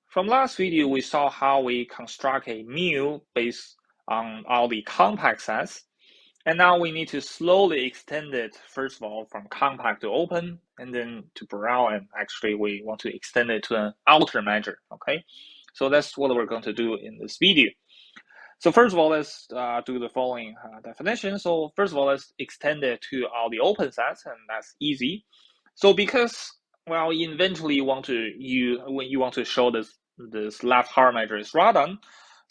From last video, we saw how we construct a mu based on all the compact sets. And now we need to slowly extend it, first of all, from compact to open, and then to brown, and actually we want to extend it to an outer measure, okay? So that's what we're going to do in this video. So first of all, let's do the following definition. So first of all, let's extend it to all the open sets, and that's easy. So because, well, eventually when you want to show this left Harmonic measure is Radon.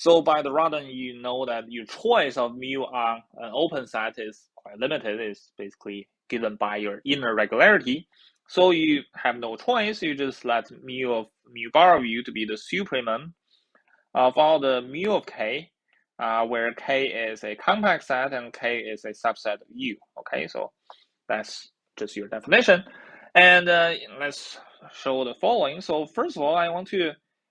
So by the Radon, you know that your choice of mu on an open set is quite limited. It's basically given by your inner regularity. So you have no choice. You just let mu bar of u to be the supremum of all the mu of k, where k is a compact set and k is a subset of u. Okay, so that's just your definition. And let's show the following. So first of all, I want to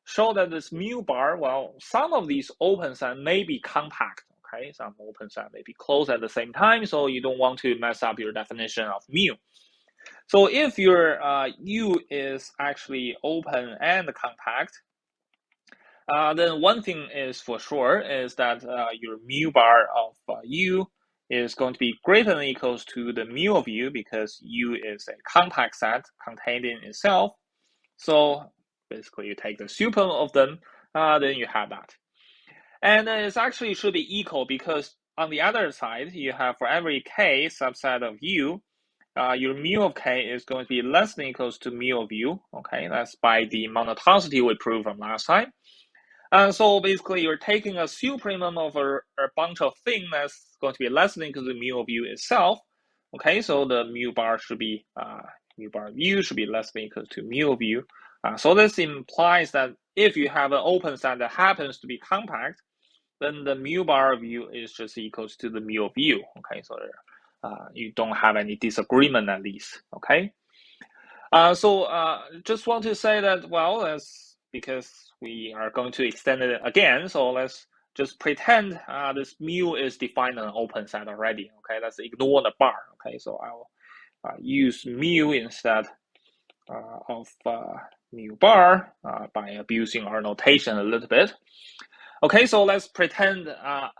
show that this mu bar, well, some of these open set may be compact. Okay, some open set may be closed at the same time, so you don't want to mess up your definition of mu. So if your u is actually open and compact, then one thing is for sure is that your mu bar of u is going to be greater than or equals to the mu of u, because u is a compact set contained in itself. So basically you take the supremum of them, then you have that. And it actually should be equal, because on the other side, you have for every k subset of u, your mu of k is going to be less than or equals to mu of u. Okay, that's by the monotonicity we proved from last time. So basically, you're taking a supremum of a bunch of things that's going to be less than or equal to mu of u itself. Okay, so the mu bar should be mu bar of u should be less than or equal to mu of u. So this implies that if you have an open set that happens to be compact, then the mu bar of u is just equals to the mu of u. Okay, so you don't have any disagreement at least. Okay. So just want to say that, well, because we are going to extend it again, so let's just pretend this mu is defined in an open set already. Okay, let's ignore the bar. Okay, so I'll use mu instead of mu bar by abusing our notation a little bit. Okay, so let's pretend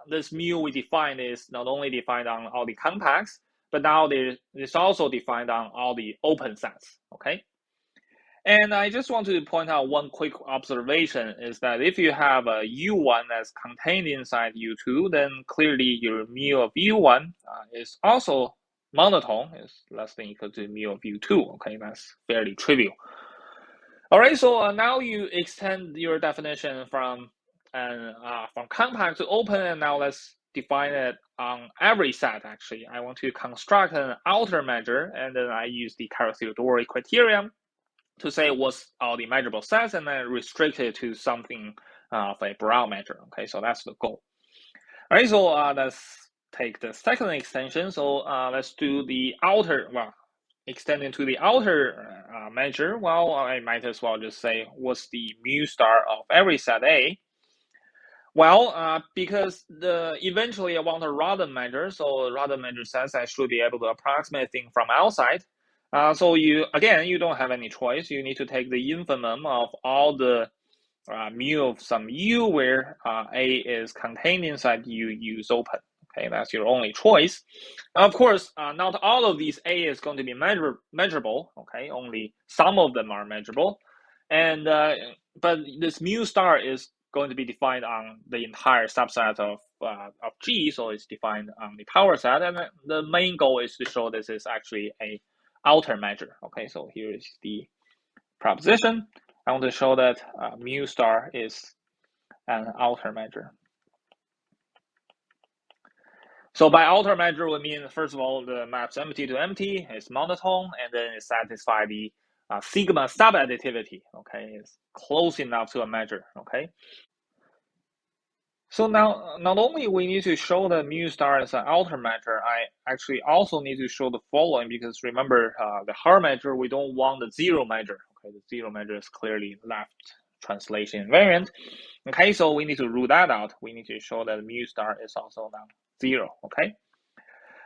this mu we defined is not only defined on all the compacts, but now it's also defined on all the open sets. Okay. And I just want to point out one quick observation is that if you have a U1 that's contained inside U2, then clearly your mu of U1 is also monotone, is less than or equal to mu of U2. Okay, that's fairly trivial. All right, so now you extend your definition from compact to open, and now let's define it on every set. Actually, I want to construct an outer measure, and then I use the Carathéodory criterion to say what's all the measurable sets, and then restrict it to something of a Brown measure. Okay, so that's the goal. All right, so let's take the second extension. So let's do the outer, well, extend into the outer measure. Well, I might as well just say what's the mu star of every set A. Well, because eventually I want a Radon measure, so Radon measure says I should be able to approximate things from outside. So you don't have any choice. You need to take the infimum of all the mu of some u where A is contained inside u is open. Okay, that's your only choice. Of course, not all of these A is going to be measurable. Okay, only some of them are measurable, and but this mu star is going to be defined on the entire subset of G, so it's defined on the power set, and the main goal is to show this is actually a outer measure. Okay, so here is the proposition. I want to show that mu star is an outer measure. So by outer measure, we mean, first of all, the maps empty to empty, is monotone, and then it satisfies the sigma subadditivity. Okay, it's close enough to a measure. Okay. So now, not only we need to show that mu star is an outer measure, I actually also need to show the following, because remember, the Harmonic measure, we don't want the zero measure. Okay, the zero measure is clearly left translation invariant. Okay, so we need to rule that out. We need to show that mu star is also non-zero. Okay.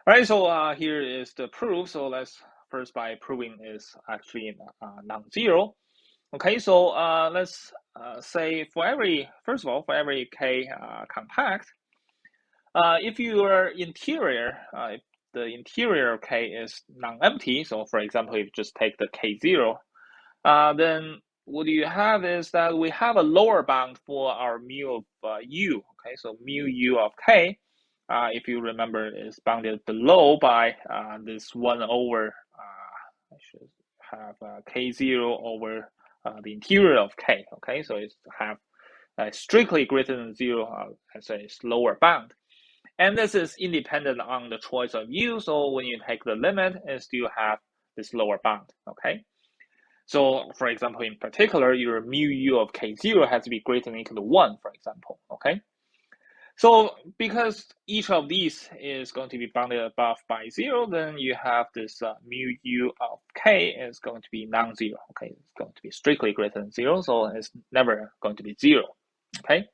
All right, so here is the proof. So let's first by proving is actually non-zero. Okay, so let's say first of all, for every K compact, if your interior, if the interior of K is non-empty, so for example, if you just take the K0, then what you have is that we have a lower bound for our mu of U. Okay, so mu U of K, if you remember, is bounded below by this 1 over, I should have K0 over the interior of K. Okay, so it's have strictly greater than 0 as a lower bound. And this is independent on the choice of U, so when you take the limit, it still have this lower bound, okay? So for example, in particular, your mu U of K0 has to be greater than or equal to 1, for example, okay? So because each of these is going to be bounded above by 0, then you have this mu U of K is going to be non-zero, okay? It's going to be strictly greater than 0, so it's never going to be 0, okay?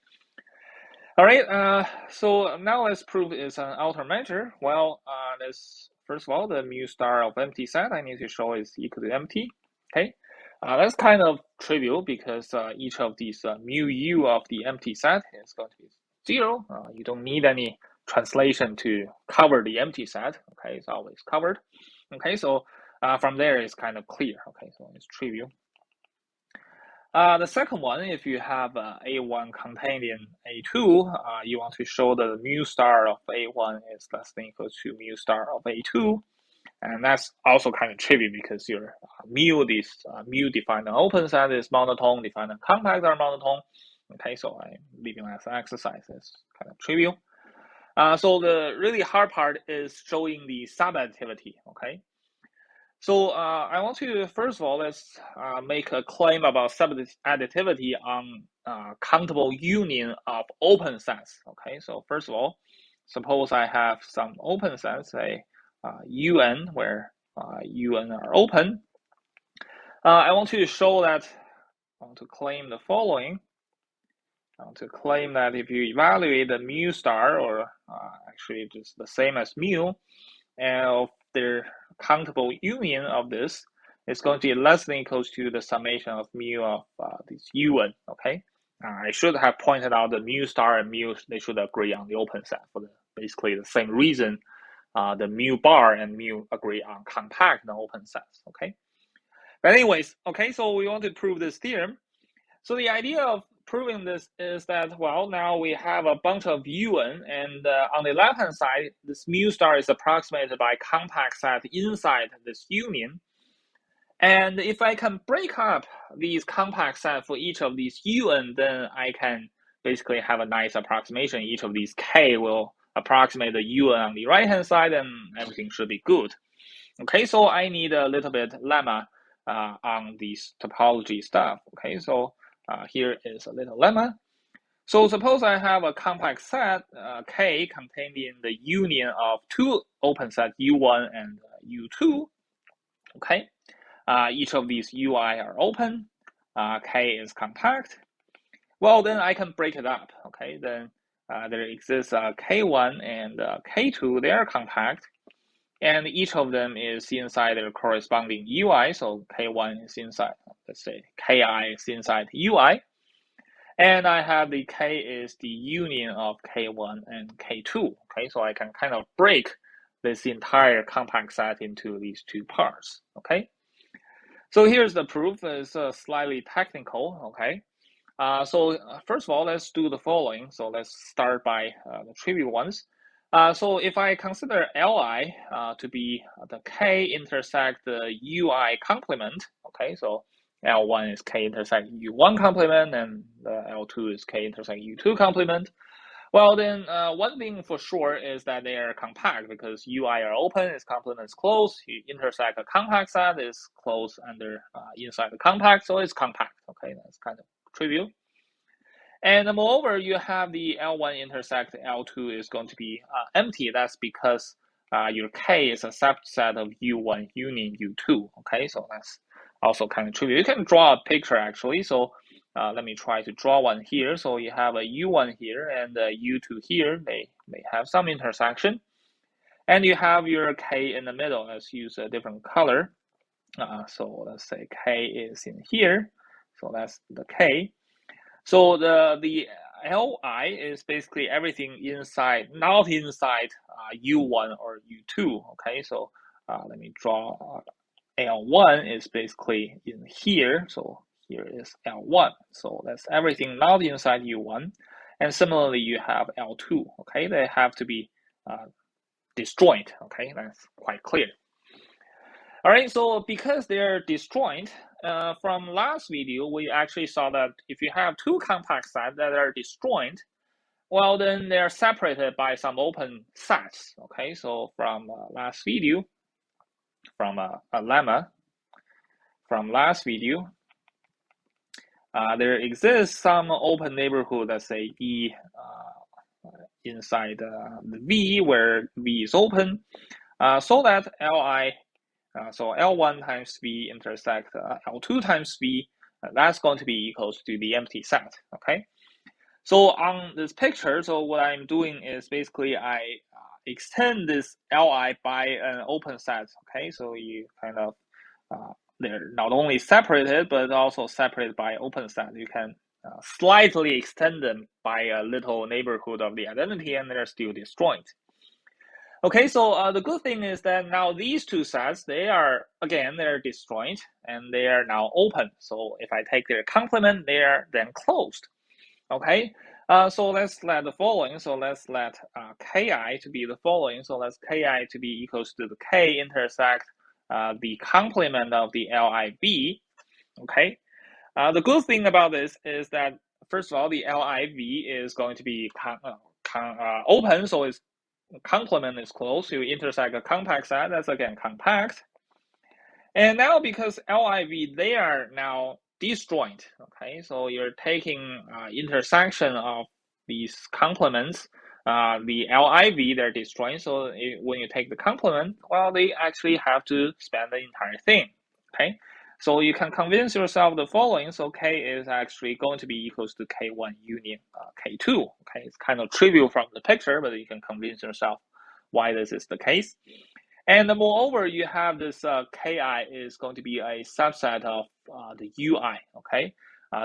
All right, so now let's prove it's an outer measure. Well, let's first of all, the mu star of empty set I need to show is equal to empty. Okay, that's kind of trivial because each of these mu u of the empty set is going to be 0. You don't need any translation to cover the empty set. Okay, it's always covered. Okay, so from there it's kind of clear. Okay, so it's trivial. The second one, if you have A1 contained in A2, you want to show that the mu star of A1 is less than or equal to mu star of A2. And that's also kind of trivial because your mu defined an open set is monotone, defined a compact are monotone. Okay, so I'm leaving as an exercise. It's kind of trivial. So the really hard part is showing the subadditivity. Okay. So I want to, first of all, let's make a claim about subadditivity on countable union of open sets. Okay, so first of all, suppose I have some open sets, say UN, where UN are open. I want to show that, I want to claim the following. I want to claim that if you evaluate the mu star, or actually just the same as mu, and their countable union of this is going to be less than or equals to the summation of mu of this UN, okay? I should have pointed out the mu star and mu, they should agree on the open set for basically the same reason the mu bar and mu agree on compact and open sets, okay? But anyways, okay, so we want to prove this theorem. So the idea of proving this is that, well, now we have a bunch of UN, and on the left-hand side, this mu star is approximated by compact set inside this union. And if I can break up these compact set for each of these UN, then I can basically have a nice approximation. Each of these K will approximate the UN on the right-hand side, and everything should be good. Okay, so I need a little bit lemma on these topology stuff. Okay, so here is a little lemma. So suppose I have a compact set K contained in the union of two open sets U1 and U2. Okay, each of these UI are open. K is compact. Well, then I can break it up. Okay, then there exists K1 and K2. They are compact. And each of them is inside their corresponding UI. So K1 is inside, let's say Ki is inside UI. And I have the K is the union of K1 and K2. Okay, so I can kind of break this entire compact set into these two parts. Okay, so here's the proof. It's slightly technical. Okay, so first of all, let's do the following. So let's start by the trivial ones. So if I consider Li to be the K intersect the Ui complement, okay, so L1 is K intersect U1 complement, and L2 is K intersect U2 complement. Well, then one thing for sure is that they are compact because UI are open, its complement is closed. You intersect a compact set is closed under inside the compact, so it's compact. Okay, that's kind of trivial. And moreover, you have the L1 intersect L2 is going to be empty. That's because your K is a subset of U1 union U2. Okay, so that's also kind of trivial. You can draw a picture actually. So let me try to draw one here. So you have a U1 here and a U2 here. They have some intersection. And you have your K in the middle. Let's use a different color. So let's say K is in here. So that's the K. So the Li is basically everything inside, not inside U1 or U2. Okay, so let me draw L1 is basically in here. So here is L1. So that's everything not inside U1. And similarly, you have L2. Okay, they have to be disjoint. Okay, that's quite clear. All right, so because they're disjoint, from last video, we actually saw that if you have two compact sets that are disjoint, well, then they're separated by some open sets. Okay, so from last video, from a lemma, from last video, there exists some open neighborhood, let's say E inside the V, where V is open, so that Li, so L1 times V intersect L2 times V, that's going to be equals to the empty set, okay? So on this picture, so what I'm doing is basically I extend this Li by an open set, okay? So you kind of, they're not only separated, but also separated by open set. You can slightly extend them by a little neighborhood of the identity, and they're still disjoint. Okay, so the good thing is that now these two sets, they're disjoint, and they are now open. So if I take their complement, they are then closed. Okay, so let's let the following. So let's let Ki to be the following. So let's Ki to be equals to the K intersect the complement of the LIV. Okay, the good thing about this is that first of all, the LIV is going to be open, so its complement is closed. You intersect a compact set, that's again compact. And now because LIV, they are now disjoint. Okay, so you're taking intersection of these complements. The LIV, they're disjoint. So when you take the complement, well, they actually have to span the entire thing. Okay, so you can convince yourself the following. So K is actually going to be equals to K1 union K2. Okay, it's kind of trivial from the picture, but you can convince yourself why this is the case. And moreover, you have this Ki is going to be a subset of the Ui, okay?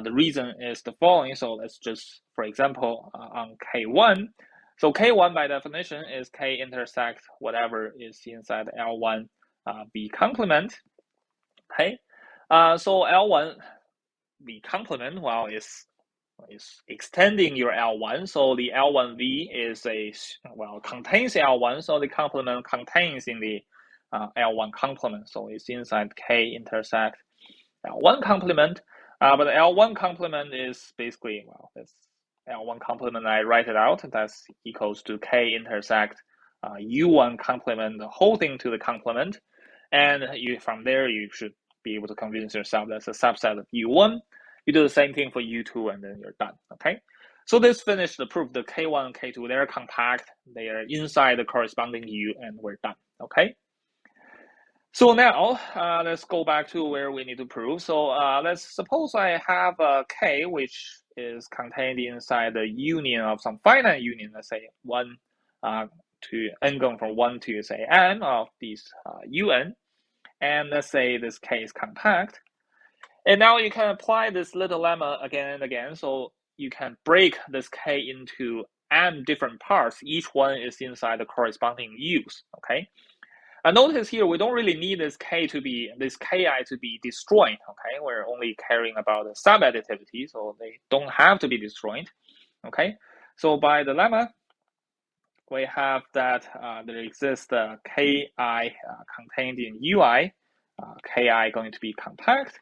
The reason is the following. So let's just, for example, on K1. So K1 by definition is K intersect whatever is inside L1 B complement, okay? So L1 B complement, well, is extending your L1. So the L1V is contains L1. So the complement contains in the L1 complement. So it's inside K intersect L1 complement. But the L1 complement is basically, that's L1 complement, I write it out. That's equals to K intersect U1 complement, the whole thing to the complement. And from there, you should be able to convince yourself that's a subset of U1. You do the same thing for U2, and then you're done, okay? So this finished the proof. The K1 and K2, they're compact. They are inside the corresponding U, and we're done, okay? So now, let's go back to where we need to prove. So let's suppose I have a K, which is contained inside the union of some finite union, let's say 1 to n going from 1 to, say, n of these un. And let's say this K is compact. And now you can apply this little lemma again and again. So you can break this K into m different parts. Each one is inside the corresponding U's, okay? Notice here, we don't really need this Ki to be disjoint, okay? We're only caring about the subadditivity, so they don't have to be disjoint, okay? So by the lemma, we have that there exists the Ki contained in Ui, Ki going to be compact,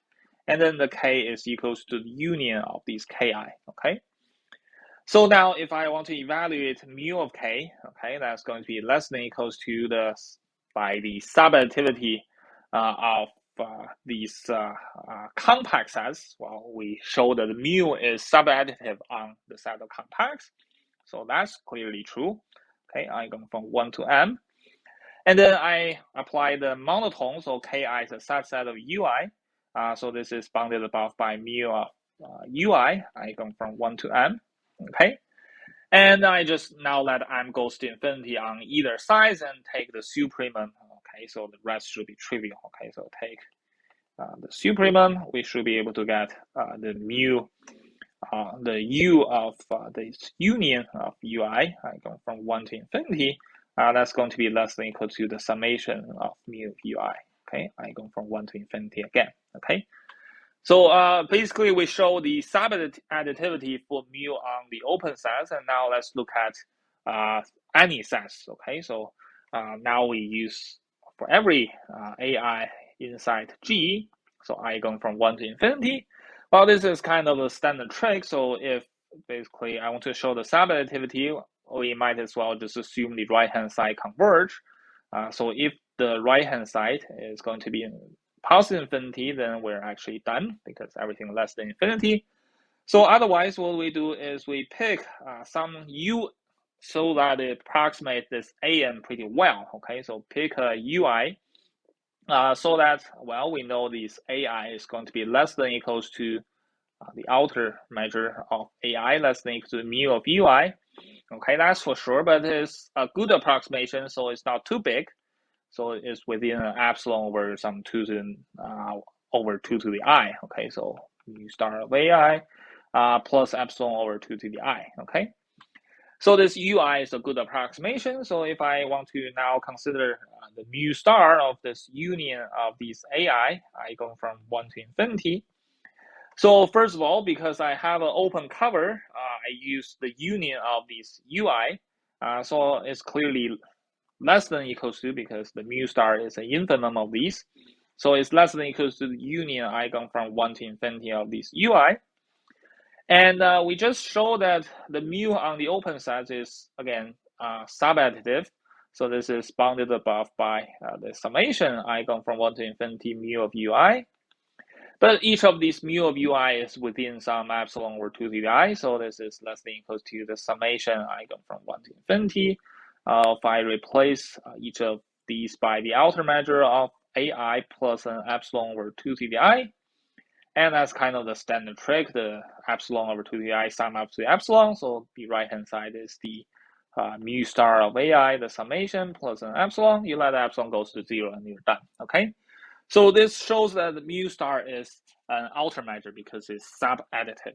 and then the K is equals to the union of these Ki, okay? So now if I want to evaluate mu of K, okay, that's going to be less than equals to by the subadditivity of these compact sets. Well, we show that mu is subadditive on the set of compacts. So that's clearly true. Okay, I go from 1 to m. And then I apply the monotone, so Ki is a subset of Ui. So this is bounded above by mu of Ui. I go from 1 to m. Okay. And I just now let m goes to infinity on either side and take the supremum. Okay, so the rest should be trivial. Okay, so take the supremum, we should be able to get the mu, the u of this union of ui, going from 1 to infinity, that's going to be less than equal to the summation of mu of ui, okay, going from 1 to infinity again, okay. So basically we show the sub-additivity for mu on the open sets, and now let's look at any sets, okay. So now we use for every ai inside G, so I going from 1 to infinity. Well, this is kind of a standard trick, so if basically I want to show the sub-additivity, we might as well just assume the right-hand side converge. So if the right-hand side is going to be positive infinity, then we're actually done because everything less than infinity. So otherwise, what we do is we pick some u so that it approximates this an pretty well, okay? So pick a ui so that, well, we know this ai is going to be less than equals to the outer measure of ai less than equal to mu of ui. Okay, that's for sure, but it's a good approximation, so it's not too big. So it's within an epsilon over some 2 to over 2 to the I. Okay, so mu star of ai plus epsilon over 2 to the I. Okay, so this ui is a good approximation. So if I want to now consider the mu star of this union of these ai, I go from 1 to infinity. So first of all, because I have an open cover, I use the union of these ui. So it's clearly less than equals to, because the mu star is an infimum of these. So it's less than equals to the union eigen from 1 to infinity of these ui. And we just show that the mu on the open set is, again, subadditive. So this is bounded above by the summation eigen from 1 to infinity mu of ui. But each of these mu of ui is within some epsilon over 2 to the I, so this is less than equals to the summation eigen from 1 to infinity. If I replace each of these by the outer measure of ai plus an epsilon over 2 to the I, and that's kind of the standard trick, the epsilon over 2 to the I sum up to the epsilon, so the right-hand side is the mu star of ai, the summation, plus an epsilon. You let the epsilon goes to 0 and you're done, okay? So this shows that the mu star is an outer measure because it's sub-additive.